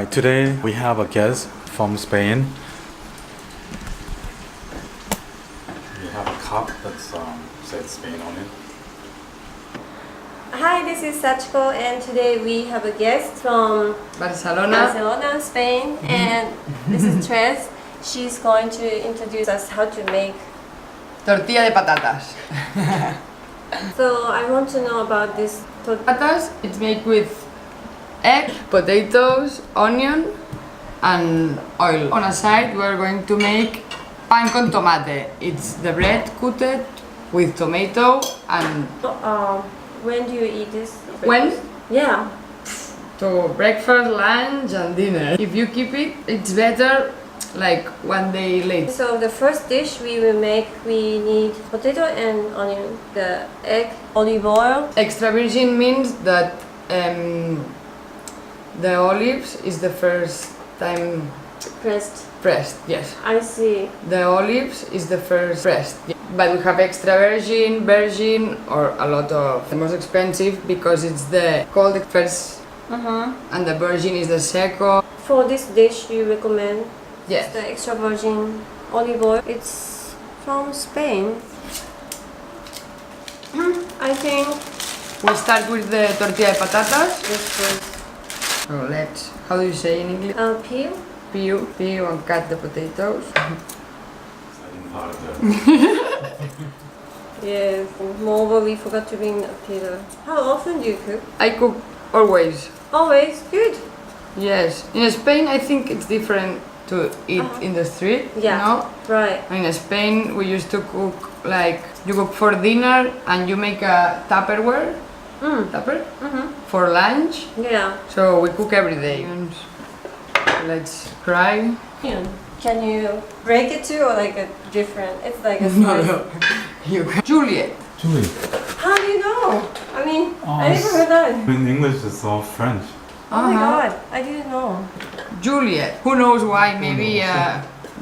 Today we have a guest from Spain. We have a cup that says Spain on it. Hi, this is Sachiko, and today we have a guest from Barcelona, Spain, and this is Tess. She's going to introduce us how to make. Tortilla de patatas. So I want to know about this Patatas, it's made with egg, potatoes, onion and oil. On a side we are going to make pan con tomate. It's the bread coated with tomato and... when do you eat this? When? Yeah. To breakfast, lunch and dinner. If you keep it, it's better like one day late. So the first dish we will make, we need potato and onion, the egg, olive oil. Extra virgin means that the olives is the first time pressed, yes. I see. The olives is the first pressed. But we have extra virgin, or a lot of the most expensive because it's the called the first and the virgin is the second. For this dish, you recommend Yes. the extra virgin olive oil. It's from Spain. I think We start with the tortilla de patatas. this was So let's, how do you say in English? peel. Peel and cut the potatoes. Yes. Moreover, we forgot to bring a peeler. How often do you cook? I cook always. Always. Good. Yes. In Spain I think it's different to eat in the street. Yeah. You know? Right. In Spain we used to cook like you cook for dinner and you make a Tupperware tupper for lunch. Yeah. So we cook every day. Let's try. Can you break it too, or like a different? It's like a slice. You Juliet. Juliet. How do you know? I mean, Oh, I never heard that. In English it's all French. Oh my god, I didn't know. Juliet. Who knows why? Maybe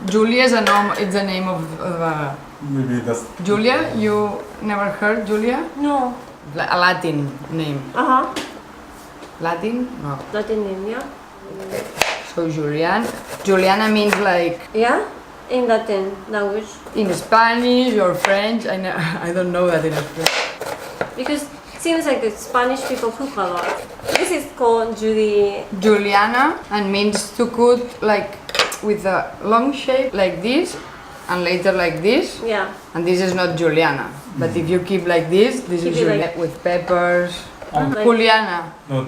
Julia is it's the name of Maybe that's... Julia. You never heard Julia? No. A Latin name. Latin? No. Latin name, yeah. So Juliana means like Yeah? In Latin language. in Spanish or French. I don't know that in French. Because it seems like the Spanish people cook a lot. This is called Juliana and means to cook like with a long shape like this and later like this. Yeah. And this is not Juliana. But if you keep like this is it Juliet like- with peppers. Like- Juliana. No,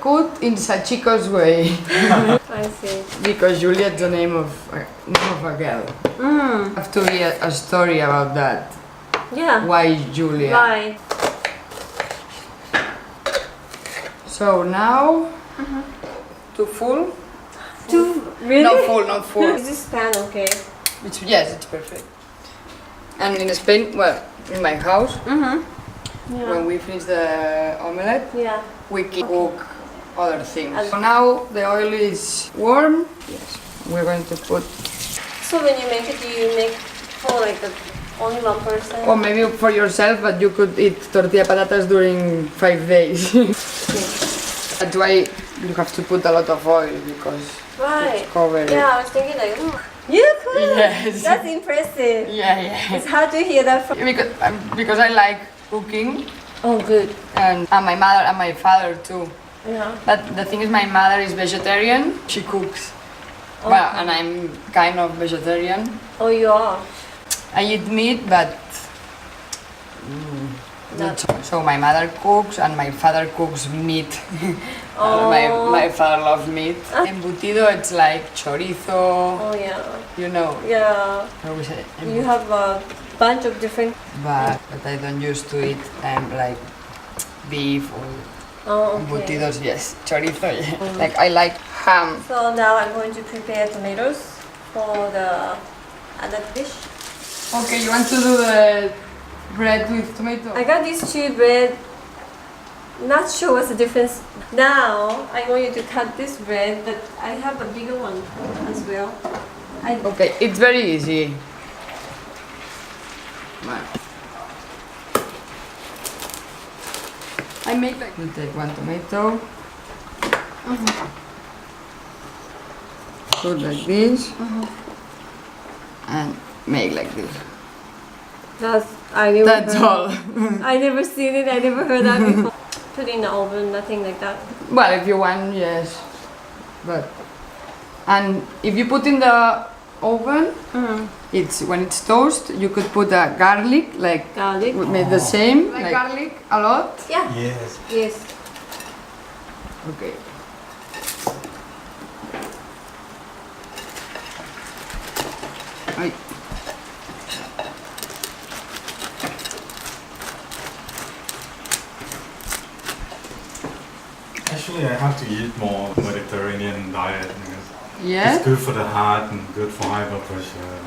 Cooked in Sachiko's way. I see. Because Juliet's the name of a girl. I have to be a story about that. Yeah. Why Julia? Bye. So now, too full? Really? Not full. Is this pan okay? Yes, it's perfect. And in Spain, well, in my house, Yeah. when we finish the omelette, Yeah. we cook other things. So now the oil is warm. Yes, we're going to put, So when you make it, do you make for like only one person? or maybe for yourself, but you could eat tortilla patatas during 5 days. That's why you have to put a lot of oil because Right. it's covered. Yeah, I was thinking like, you cook. Yes. That's impressive. Yeah. It's hard to hear that from. Because I like cooking, Oh, good. and my mother and my father too. Yeah. But the thing is, my mother is vegetarian. She cooks. Well, and I'm kind of vegetarian. Oh, you are. I eat meat, but not so. My mother cooks and my father cooks meat. Oh. My father loves meat. Embutido, it's like chorizo. Oh, yeah. You know. Yeah. How we say? You have a bunch of different. But I don't used to eat like beef or Oh, okay. embutidos. Yes, chorizo. Yeah. Like I like ham. So now I'm going to prepare tomatoes for the other dish. Okay, you want to do the bread with tomato? I got these two bread. Not sure what's the difference. Now I want you to cut this bread, but I have a bigger one as well. Okay, it's very easy. I make like, you take one tomato, put like this and make like this. That's all. I never seen it. I never heard that before. Put in the oven, nothing like that. Well, if you want, yes. But and if you put in the oven, it's when it's toast, you could put a garlic, like Garlic. we made the same, like garlic a lot. Yeah. Yes. Yes. Okay. Ay. Actually, I have to eat more Mediterranean diet because Yeah. it's good for the heart and good for high blood pressure.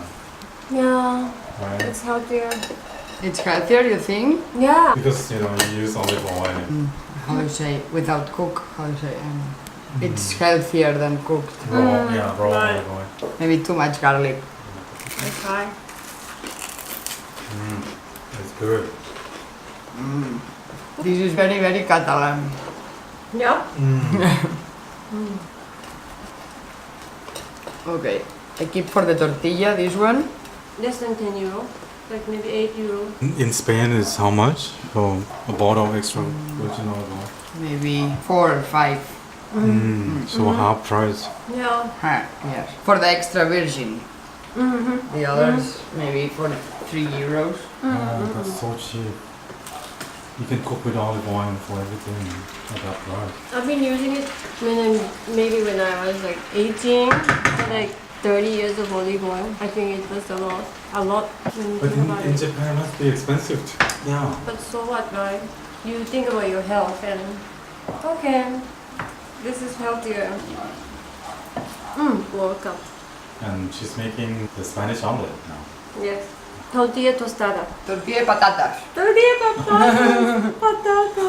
Yeah. Right? It's healthier. It's healthier, you think? Yeah. Because you use olive oil. How do you say without cook? How do you say? It's healthier than cooked. Raw, raw right. olive oil. Maybe too much garlic. I try. It's good. This is very, very Catalan. Yeah. Okay. I keep for the tortilla this one. Less than 10 euro. Like maybe 8 euro. In Spain, is how much for a bottle of extra virgin olive oil? Maybe 4 or 5. So half price. Yeah. Yes. For the extra virgin. The others maybe for 3 euros. Oh, that's so cheap. You can cook with olive oil for everything at that price. I've been using it maybe when I was like 18, for like 30 years of olive oil. I think it was a lot when you But think about in it. Japan, it must be expensive. Yeah. But so what, right? You think about your health and okay, this is healthier. World Cup. And she's making the Spanish omelette now. Yes. Tortilla tostada. Tortilla de patatas. Tortilla patatas. Patata.